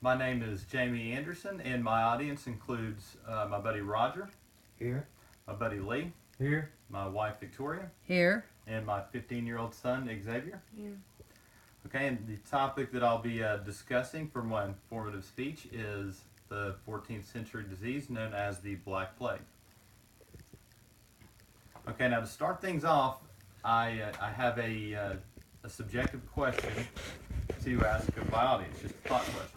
My name is Jamie Anderson, and my audience includes my buddy Roger, Here. my buddy Lee, Here. my wife Victoria, Here. and my 15-year-old son Xavier. Here. Okay, and the topic that I'll be discussing for my informative speech is the 14th century disease known as the Black Plague. Okay, now to start things off, I have a subjective question to ask of my audience, just a thought question.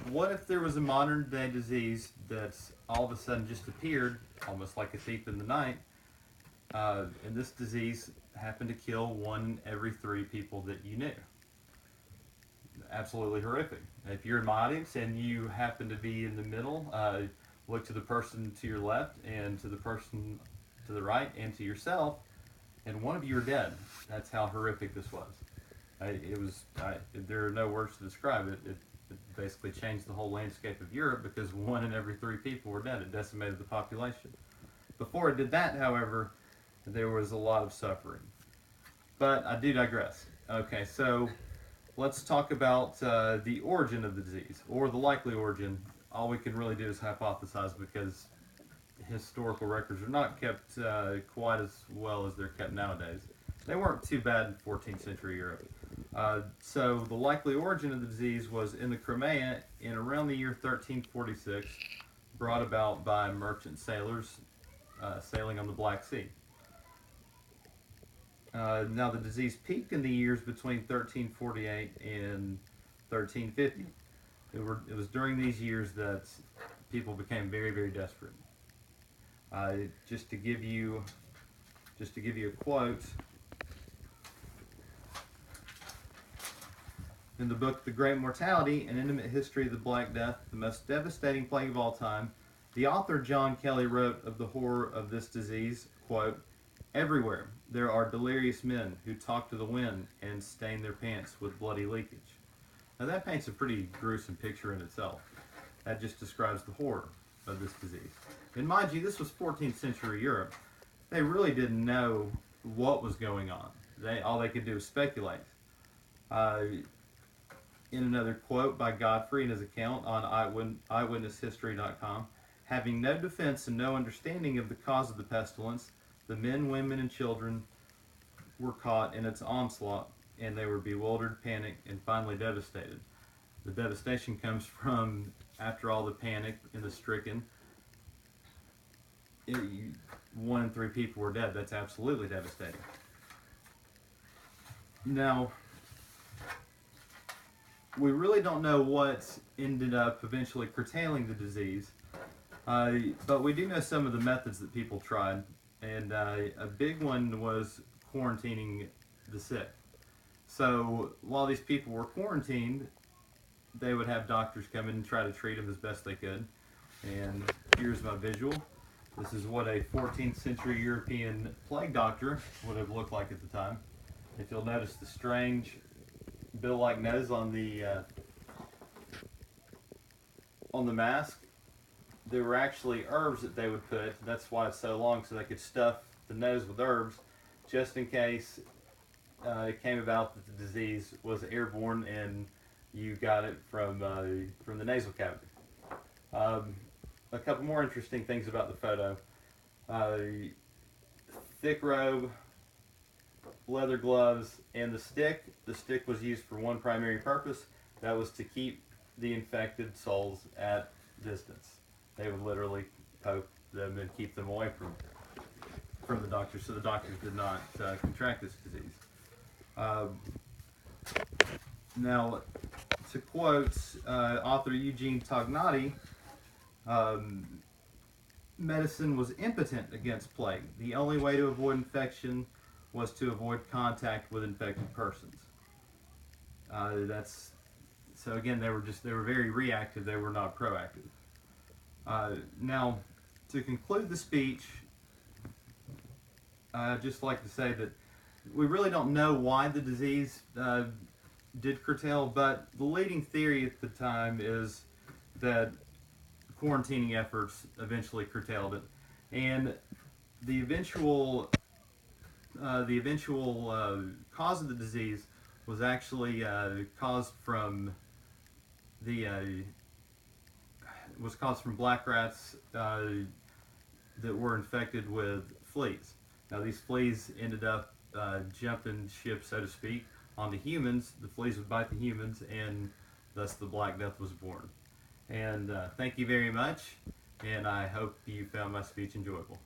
What if there was a modern day disease that's all of a sudden just appeared, almost like a thief in the night, and this disease happened to kill 1 in every 3 people that you knew? Absolutely horrific. If you're in my audience and you happen to be in the middle, look to the person to your left and to the person to the right and to yourself, and one of you are dead. That's how horrific this was. There are no words to describe it. It basically changed the whole landscape of Europe because 1 in every 3 people were dead. It decimated the population. Before it did that, however, there was a lot of suffering. But I do digress. Okay, so let's talk about the origin of the disease, or the likely origin. All we can really do is hypothesize because historical records are not kept quite as well as they're kept nowadays. They weren't too bad in 14th century Europe. So the likely origin of the disease was in the Crimea in around the year 1346, brought about by merchant sailors sailing on the Black Sea. Now the disease peaked in the years between 1348 and 1350. It was during these years that people became very, very desperate. Just to give you a quote, in the book The Great Mortality, An Intimate History of the Black Death, the most devastating plague of all time, the author John Kelly wrote of the horror of this disease, quote, "Everywhere there are delirious men who talk to the wind and stain their pants with bloody leakage." Now that paints a pretty gruesome picture in itself. That just describes the horror of this disease. And mind you, this was 14th century Europe. They really didn't know what was going on. All they could do was speculate. In another quote by Godfrey in his account on eyewitnesshistory.com, having no defense and no understanding of the cause of the pestilence, the men, women, and children were caught in its onslaught, and they were bewildered, panicked, and finally devastated. The devastation comes from, after all the panic and the stricken, 1 in 3 people were dead. That's absolutely devastating. Now, we really don't know what ended up eventually curtailing the disease, but we do know some of the methods that people tried, and a big one was quarantining the sick. So while these people were quarantined, they would have doctors come in and try to treat them as best they could. And here's my visual. This is what a 14th century European plague doctor would have looked like at the time. If you'll notice the strange bill-like nose on the mask, there were actually herbs that they would put. That's why it's so long, so they could stuff the nose with herbs, just in case it came about that the disease was airborne and you got it from the nasal cavity. A couple more interesting things about the photo. Thick robe, leather gloves, and the stick. The stick was used for one primary purpose. That was to keep the infected souls at distance. They would literally poke them and keep them away from the doctors, so the doctors did not contract this disease. Now, to quote author Eugene Tognati, medicine was impotent against plague. The only way to avoid infection was to avoid contact with infected persons. So again, they were very reactive. They were not proactive. Now, to conclude the speech, I'd just like to say that we really don't know why the disease did curtail, but the leading theory at the time is that quarantining efforts eventually curtailed it, and the eventual cause of the disease was actually caused from the was caused from black rats that were infected with fleas. Now these fleas ended up jumping ship, so to speak, on the humans. The fleas would bite the humans, and thus the Black Death was born. And thank you very much, and I hope you found my speech enjoyable.